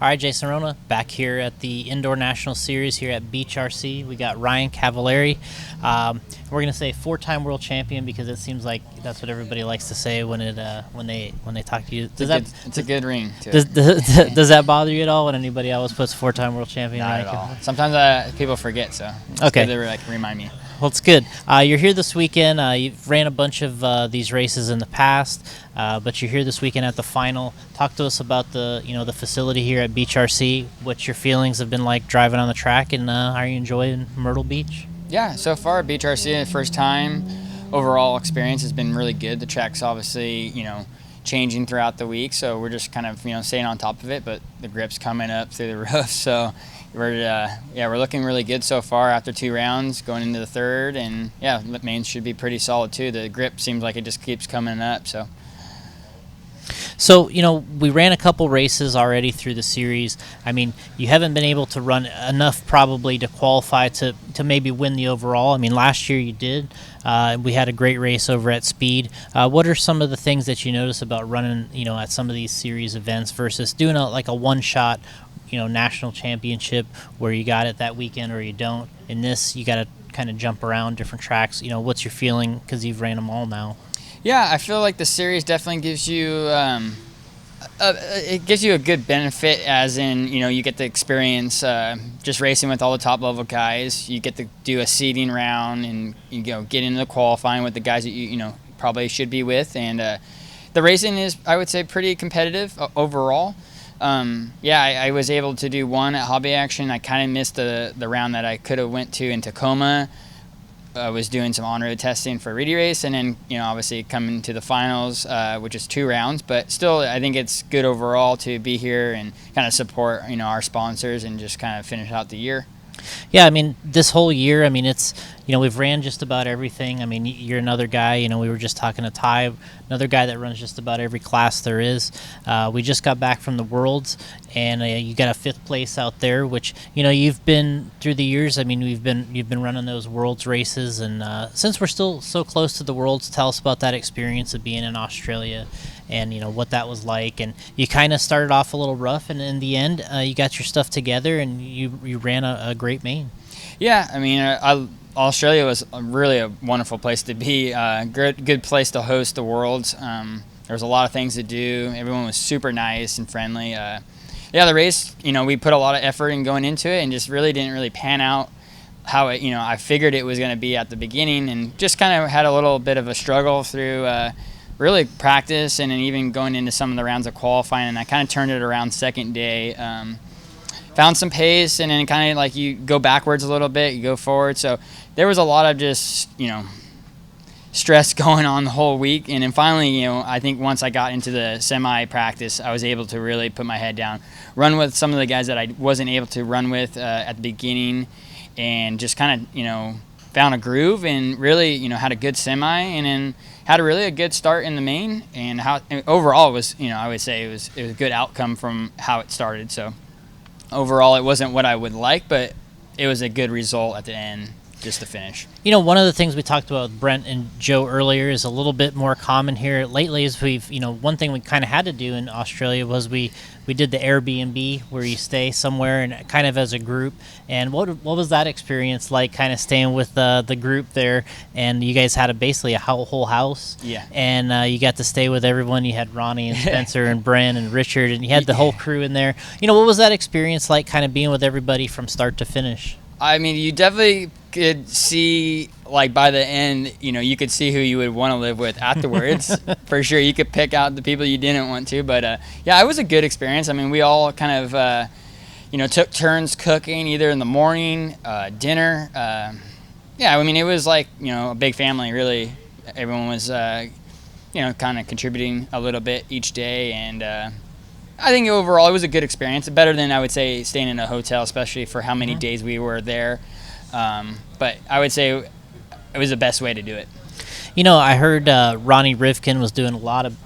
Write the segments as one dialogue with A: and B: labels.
A: All right, Jason Rona, back here at the Indoor National Series here at Beach RC. We got Ryan Cavalieri. We're going to say four-time world champion because it seems like that's what everybody likes to say when they talk to you.
B: It's a good ring.
A: Does that bother you at all when anybody else puts four-time world champion?
B: Not at all. Sometimes people forget, so it's
A: okay.
B: good to remind me.
A: Well, it's good. You're here this weekend. You've ran a bunch of these races in the past, but you're here this weekend at the final. Talk to us about the facility here at Beach RC. What your feelings have been like driving on the track, and are you enjoying Myrtle Beach?
B: Yeah, so far Beach RC, the first time, overall experience has been really good. The track's obviously changing throughout the week, so we're just kind of staying on top of it. But the grip's coming up through the roof, so. We're looking really good so far after 2 rounds, going into the third, and mains should be pretty solid too. The grip seems like it just keeps coming up.
A: So, we ran a couple races already through the series. I mean, you haven't been able to run enough probably to qualify to maybe win the overall. I mean, last year you did. We had a great race over at Speed. What are some of the things that you notice about running, at some of these series events versus doing a one-shot national championship where you got it that weekend or you don't? In this, you got to kind of jump around different tracks. What's your feeling because you've ran them all now?
B: Yeah, I feel like the series definitely gives you it gives you a good benefit, as in you get the experience just racing with all the top level guys. You get to do a seeding round and get into the qualifying with the guys that you probably should be with, and the racing is, I would say, pretty competitive overall. I was able to do one at Hobby Action. I kind of missed the round that I could have went to in Tacoma. I was doing some on-road testing for Reedy Race, and then obviously coming to the finals, which is 2 rounds. But still, I think it's good overall to be here and kind of support our sponsors and just kind of finish out the year.
A: Yeah, I mean, this whole year, I mean, it's, we've ran just about everything. I mean, you're another guy, we were just talking to Ty, another guy that runs just about every class there is. We just got back from the Worlds, and you got a 5th place out there, which, you've been through the years. I mean, you've been running those Worlds races, and since we're still so close to the Worlds, tell us about that experience of being in Australia and what that was like. And you kind of started off a little rough, and in the end you got your stuff together and you ran a great main.
B: Yeah, I mean, Australia was really a wonderful place to be. Good place to host the Worlds. There was a lot of things to do. Everyone was super nice and friendly. The race, we put a lot of effort in going into it, and just didn't pan out how it, I figured it was going to be at the beginning, and just kind of had a little bit of a struggle through really practice, and then even going into some of the rounds of qualifying, and I kind of turned it around second day. Found some pace, and then kind of like you go backwards a little bit, you go forward. So there was a lot of just, stress going on the whole week. And then finally, I think once I got into the semi-practice, I was able to really put my head down, run with some of the guys that I wasn't able to run with at the beginning, and just kind of, found a groove and really, had a good semi, and then had a good start in the main. And overall it was, I would say it was a good outcome from how it started. So overall, it wasn't what I would like, but it was a good result at the end just to finish.
A: One of the things we talked about with Brent and Joe earlier is a little bit more common here lately is we've, one thing we kind of had to do in Australia was we did the Airbnb where you stay somewhere and kind of as a group. And what was that experience like, kind of staying with the group there? And you guys had basically a whole house.
B: Yeah.
A: And you got to stay with everyone. You had Ronnie and Spencer and Brent and Richard, and you had the whole crew in there. What was that experience like, kind of being with everybody from start to finish?
B: I mean, you definitely could see, like, by the end, you could see who you would want to live with afterwards. For sure, you could pick out the people you didn't want to. But, it was a good experience. I mean, we all kind of, took turns cooking either in the morning, dinner. I mean, it was like, a big family, really. Everyone was, kind of contributing a little bit each day. And I think overall it was a good experience. Better than, I would say, staying in a hotel, especially for how many days we were there. But I would say it was the best way to do it.
A: I heard Ronnie Rivkin was doing a lot of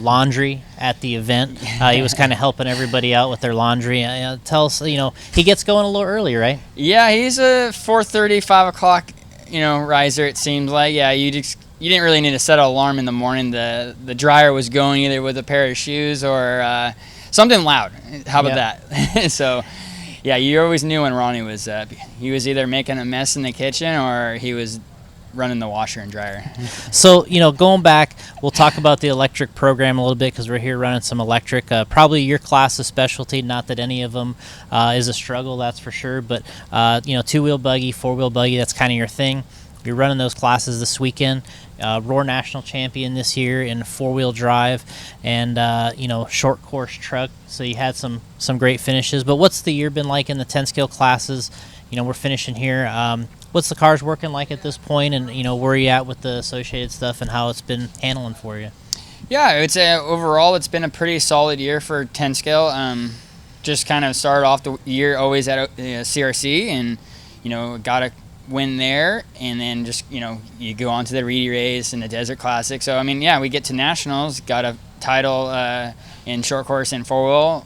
A: laundry at the event. He was kind of helping everybody out with their laundry. Tell us, he gets going a little early, right?
B: Yeah, he's a 4:30, 5 o'clock, riser, it seems like. Yeah, you didn't really need to set an alarm in the morning. The dryer was going either with a pair of shoes or something loud. How about that?
A: Yep.
B: So, yeah, you always knew when Ronnie was he was either making a mess in the kitchen or he was running the washer and dryer.
A: So, going back, we'll talk about the electric program a little bit because we're here running some electric. Probably your class's specialty, not that any of them is a struggle, that's for sure. But, two-wheel buggy, four-wheel buggy, that's kind of your thing. You're running those classes this weekend. Roar National Champion this year in four-wheel drive and, short course truck. So you had some great finishes. But what's the year been like in the 10-scale classes? We're finishing here. What's the cars working like at this point, and where are you at with the associated stuff and how it's been handling for you?
B: Yeah, I would say overall it's been a pretty solid year for 10 scale. Just kind of started off the year always at CRC, and got a win there, and then just you go on to the Reedy Race and the Desert Classic. So I mean, yeah, we get to nationals, got a title in short course and four wheel.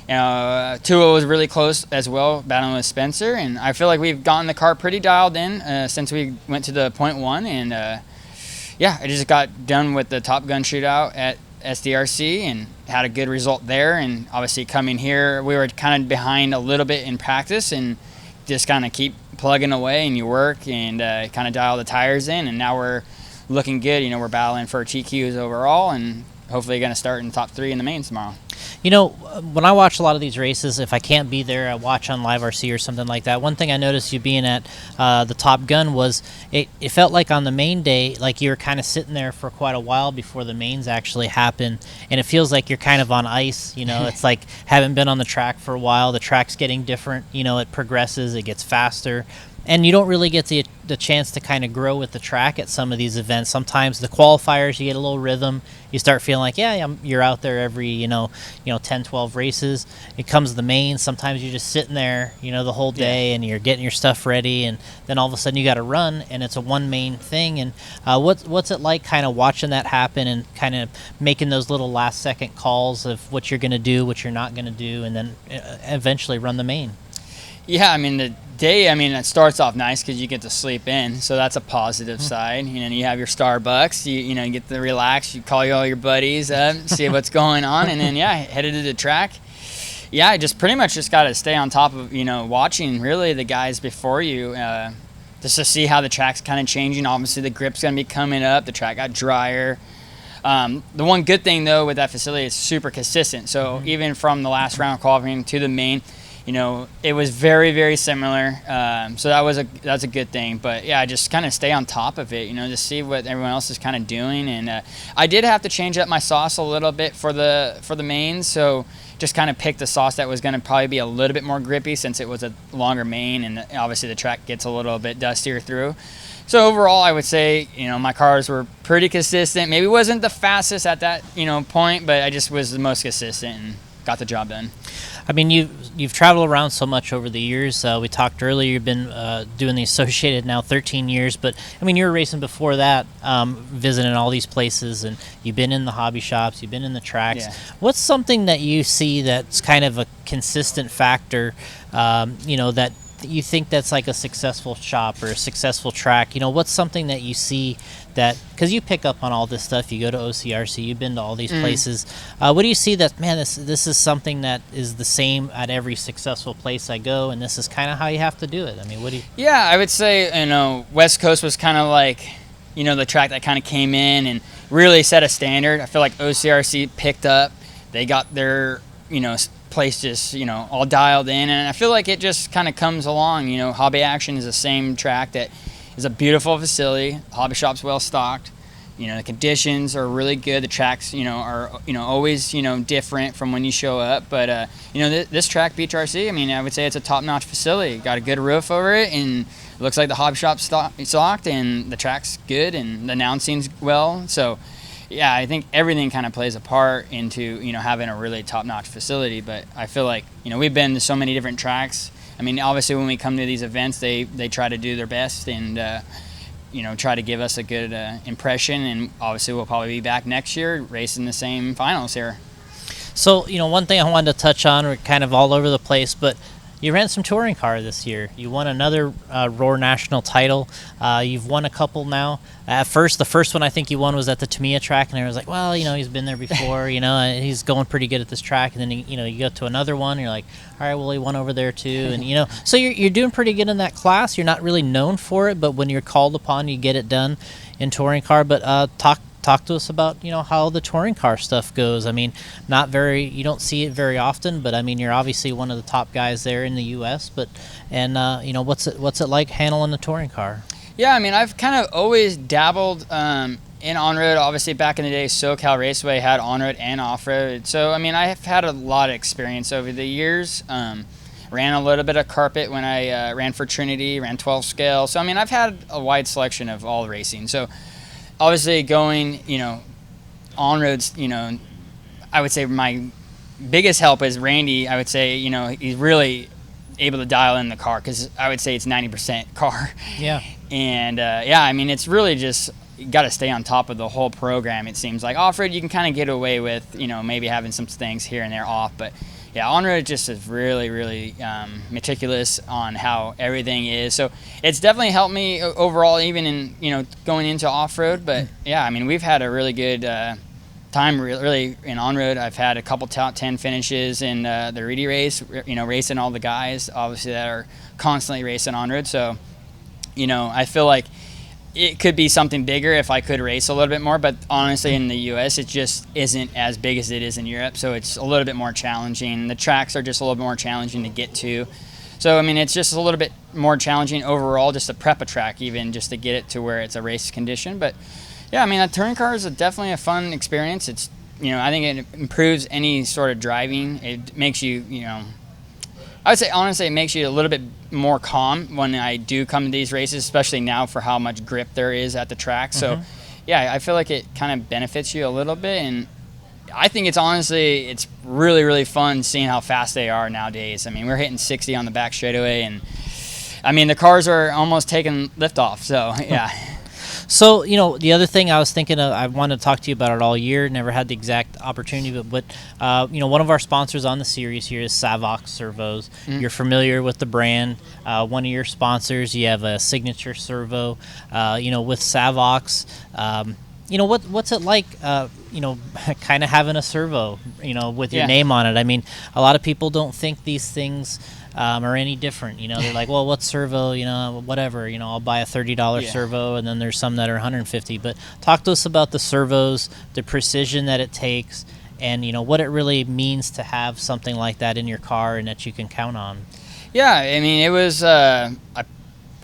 B: Tua was really close as well, battling with Spencer, and I feel like we've gotten the car pretty dialed in since we went to the point one, and I just got done with the Top Gun shootout at SDRC and had a good result there. And obviously coming here, we were kind of behind a little bit in practice, and just kind of keep plugging away and you work and kind of dial the tires in, and now we're looking good. We're battling for TQs overall, and hopefully going to start in the top 3 in the mains tomorrow.
A: When I watch a lot of these races, if I can't be there, I watch on Live RC or something like that. One thing I noticed you being at the Top Gun was it felt like on the main day, like you were kind of sitting there for quite a while before the mains actually happened, and it feels like you're kind of on ice. It's like haven't been on the track for a while. The track's getting different. It progresses, it gets faster. And you don't really get the chance to kind of grow with the track at some of these events. Sometimes the qualifiers, you get a little rhythm. You start feeling like, you're out there every, 10, 12 races. It comes the main. Sometimes you're just sitting there, the whole day, and you're getting your stuff ready. And then all of a sudden you got to run, and it's a one main thing. And what's it like kind of watching that happen and kind of making those little last second calls of what you're going to do, what you're not going to do, and then eventually run the main?
B: Yeah, I mean, the day, it starts off nice because you get to sleep in, so that's a positive side. You have your Starbucks, you get to relax, you call all your buddies up, see what's going on, and then, headed to the track. Yeah, I just pretty much just got to stay on top of, watching really the guys before you, just to see how the track's kind of changing. Obviously, the grip's going to be coming up, the track got drier. The one good thing, though, with that facility is super consistent, so even from the last round of qualifying to the main, it was very, very similar. So that's a good thing. But yeah, just kind of stay on top of it, to see what everyone else is kind of doing. And I did have to change up my sauce a little bit for the mains. So just kind of picked the sauce that was going to probably be a little bit more grippy since it was a longer main, and obviously the track gets a little bit dustier through. So overall, I would say, my cars were pretty consistent. Maybe wasn't the fastest at that, point, but I just was the most consistent and got the job done.
A: I mean, you've traveled around so much over the years. We talked earlier, you've been doing the Associated now 13 years, but I mean, you were racing before that, visiting all these places, and you've been in the hobby shops, you've been in the tracks.
B: Yeah.
A: What's something that you see that's kind of a consistent factor, that you think that's like a successful shop or a successful track? What's something that you see that, because you pick up on all this stuff, you go to OCRC, you've been to all these places. What do you see that, man, this is something that is the same at every successful place I go, and this is kind of how you have to do it? I mean, what do you...
B: Yeah, I would say, West Coast was kind of like, the track that kind of came in and really set a standard. I feel like OCRC picked up. They got their, place just, all dialed in, and I feel like it just kind of comes along. Hobby Action is the same track that is a beautiful facility. Hobby shop's well stocked. The conditions are really good. The tracks, are always different from when you show up. But this track, Beach RC, I would say it's a top-notch facility. Got a good roof over it, and it looks like the hobby shop's stocked, and the track's good, and the announcing's well. So yeah, I think everything kind of plays a part into having a really top-notch facility. But I feel like we've been to so many different tracks. Obviously when we come to these events, they try to do their best and try to give us a good impression. And obviously we'll probably be back next year racing the same finals here.
A: So one thing I wanted to touch on, we're kind of all over the place, but You ran some touring car this year. You won another Roar National title. You've won a couple now. At first, the first one I think you won was at the Tamiya track, and I was like, well, he's been there before. He's going pretty good at this track. And then you go to another one, and you're like, all right, well, he won over there too. And so you're doing pretty good in that class. You're not really known for it, but when you're called upon, you get it done in touring car. But talk to us about how the touring car stuff goes. I mean, you don't see it very often, but I mean, you're obviously one of the top guys there in the U.S. But what's it like handling the touring car?
B: Yeah, I mean, I've kind of always dabbled in on-road. Obviously, back in the day, SoCal Raceway had on-road and off-road. So, I mean, I've had a lot of experience over the years. Ran a little bit of carpet when I ran for Trinity, ran 12 scale. So, I mean, I've had a wide selection of all racing. So, obviously, going, on-roads, I would say my biggest help is Randy. I would say, he's really able to dial in the car, because I would say it's 90% car.
A: Yeah.
B: And I mean, it's really just, you got to stay on top of the whole program. It seems like off-road you can kind of get away with, maybe having some things here and there off, but yeah, on-road just is really, really meticulous on how everything is. So it's definitely helped me overall, even in going into off-road. But yeah, I mean, we've had a really good time really in on-road. I've had a couple top 10 finishes in the Reedy race, racing all the guys obviously that are constantly racing on-road. So I feel like it could be something bigger if I could race a little bit more, but honestly in the US it just isn't as big as it is in Europe, so it's a little bit more challenging. The tracks are just a little bit more challenging to get to. So I mean, it's just a little bit more challenging overall just to prep a track, even just to get it to where it's a race condition. But yeah, I mean, a touring car is definitely a fun experience. It's I think it improves any sort of driving. It makes you I would say, honestly, it makes you a little bit more calm when I do come to these races, especially now for how much grip there is at the track. So, yeah, I feel like it kind of benefits you a little bit. And I think it's really, really fun seeing how fast they are nowadays. I mean, we're hitting 60 on the back straightaway. And, I mean, the cars are almost taking liftoff. So, yeah.
A: So, the other thing I was thinking of, I wanted to talk to you about it all year, never had the exact opportunity, but one of our sponsors on the series here is Servos Servos. Mm-hmm. You're familiar with the brand. One of your sponsors, you have a signature servo, with Servos. What's it like, kind of having a servo, with your name on it? I mean, a lot of people don't think these things are any different. They're like, well, what's servo? Whatever. I'll buy a $30 servo, and then there's some that are $150. But talk to us about the servos, the precision that it takes, and what it really means to have something like that in your car and that you can count on.
B: Yeah, I mean, it was I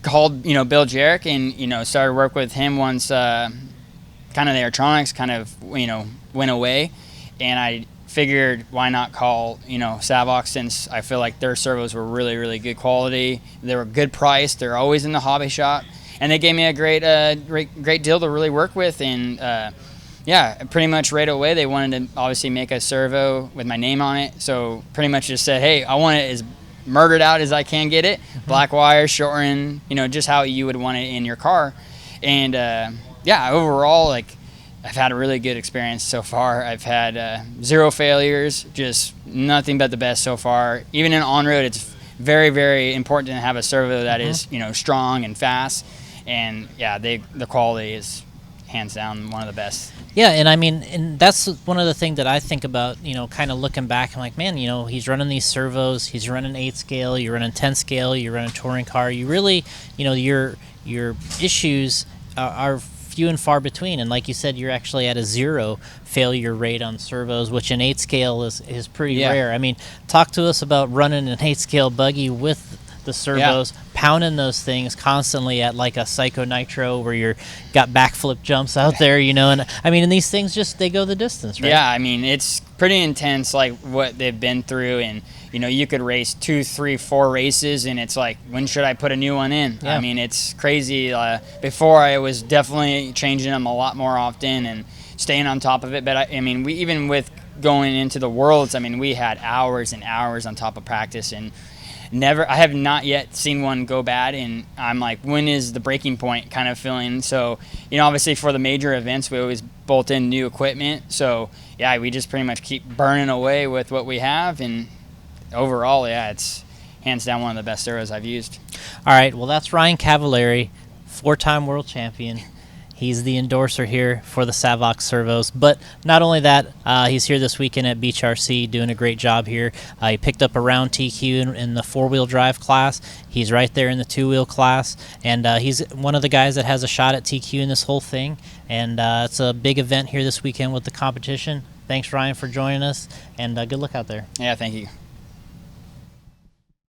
B: called Bill Jarek and started work with him once kind of the electronics kind of went away, and I figured why not call Servos, since I feel like their servos were really, really good quality. They were good price. They're always in the hobby shop, and they gave me a great deal to really work with. And pretty much right away they wanted to obviously make a servo with my name on it. So pretty much just said, hey, I want it as murdered out as I can get it, black wire, shortened, just how you would want it in your car. And overall, like, I've had a really good experience so far. I've had 0 failures, just nothing but the best so far. Even in on-road, it's very, very important to have a servo that is, strong and fast. And yeah, the quality is hands down one of the best.
A: Yeah, and I mean, and that's one of the things that I think about, kind of looking back. I'm like, man, he's running these servos, he's running 8 scale, you're running 10 scale, you're running touring car. You really, your issues are few and far between, and like you said, you're actually at a 0 failure rate on servos, which in 8 scale is pretty rare. I mean, talk to us about running an 8 scale buggy with the servos, pounding those things constantly at like a Psycho Nitro where you're got backflip jumps out there, and I mean, and these things they go the distance, right? Yeah,
B: I mean, it's pretty intense, like what they've been through, and you could race 2, 3, 4 races, and it's like, when should I put a new one in? Yeah. I mean, it's crazy. Before, I was definitely changing them a lot more often and staying on top of it. But I mean, we even with going into the Worlds, I mean, we had hours and hours on top of practice, and I have not yet seen one go bad. And I'm like, when is the breaking point kind of feeling? So, obviously for the major events, we always bolt in new equipment. So yeah, we just pretty much keep burning away with what we have, and overall, yeah, hands down one of the best servos I've used.
A: All right, well, that's Ryan Cavalieri, 4-time world champion. He's the endorser here for the Servos servos. But not only that, he's here this weekend at Beach RC doing a great job here. He picked up a round TQ in the 4-wheel drive class. He's right there in the 2-wheel class. And he's one of the guys that has a shot at TQ in this whole thing. And it's a big event here this weekend with the competition. Thanks, Ryan, for joining us. And good luck out there.
B: Yeah, thank you.